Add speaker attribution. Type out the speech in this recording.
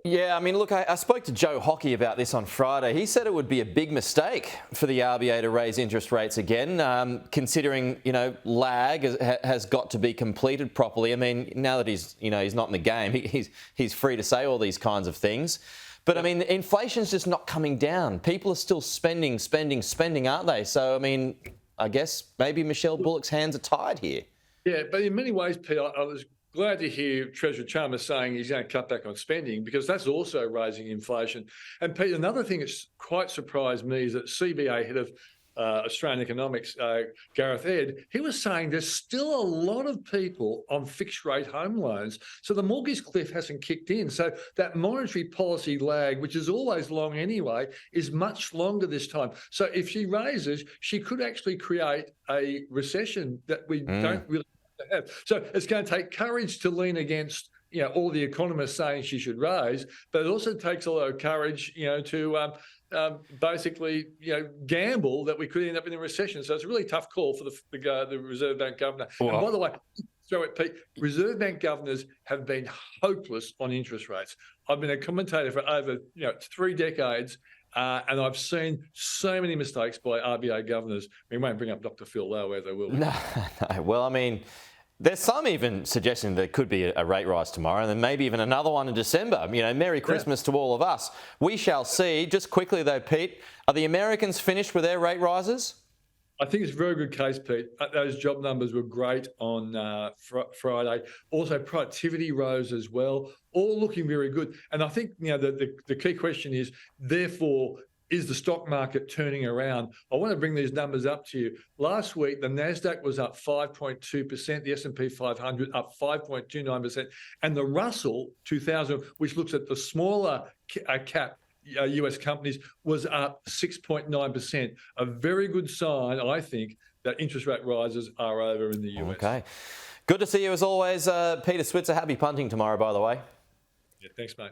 Speaker 1: Yeah, I mean, look, I spoke to Joe Hockey about this on Friday. He said it would be a big mistake for the RBA to raise interest rates again, considering, lag has got to be completed properly. I mean, now that he's not in the game, he's free to say all these kinds of things. But, I mean, inflation's just not coming down. People are still spending, aren't they? So, I mean, I guess maybe Michele Bullock's hands are tied here.
Speaker 2: Yeah, but in many ways, Pete, I was glad to hear Treasurer Chalmers saying he's going to cut back on spending because that's also raising inflation. And Pete, another thing that's quite surprised me is that CBA head of Australian economics, Gareth Ed, he was saying there's still a lot of people on fixed rate home loans. So the mortgage cliff hasn't kicked in. So that monetary policy lag, which is always long anyway, is much longer this time. So if she raises, she could actually create a recession that we don't really have. So it's going to take courage to lean against all the economists saying she should raise, but it also takes a lot of courage to basically gamble that we could end up in a recession. So it's a really tough call for the Reserve Bank governor.
Speaker 1: Well,
Speaker 2: and by the way, so Pete, Reserve Bank governors have been hopeless on interest rates. I've been a commentator for over 3 decades. And I've seen so many mistakes by RBA governors. We won't bring up Dr. Phil Lowe, as I will.
Speaker 1: No. Well, I mean, there's some even suggesting there could be a rate rise tomorrow and then maybe even another one in December. Merry Christmas to all of us. We shall see. Just quickly though, Pete, are the Americans finished with their rate rises?
Speaker 2: I think it's a very good case, Pete. Those job numbers were great on Friday. Also, productivity rose as well, all looking very good. And I think the key question is, therefore, is the stock market turning around? I want to bring these numbers up to you. Last week, the NASDAQ was up 5.2%, the S&P 500 up 5.29%, and the Russell 2000, which looks at the smaller cap US companies, was up 6.9%. A very good sign, I think, that interest rate rises are over in the US.
Speaker 1: Okay. Good to see you as always, Peter Switzer. Happy punting tomorrow, by the way.
Speaker 2: Yeah, thanks, mate.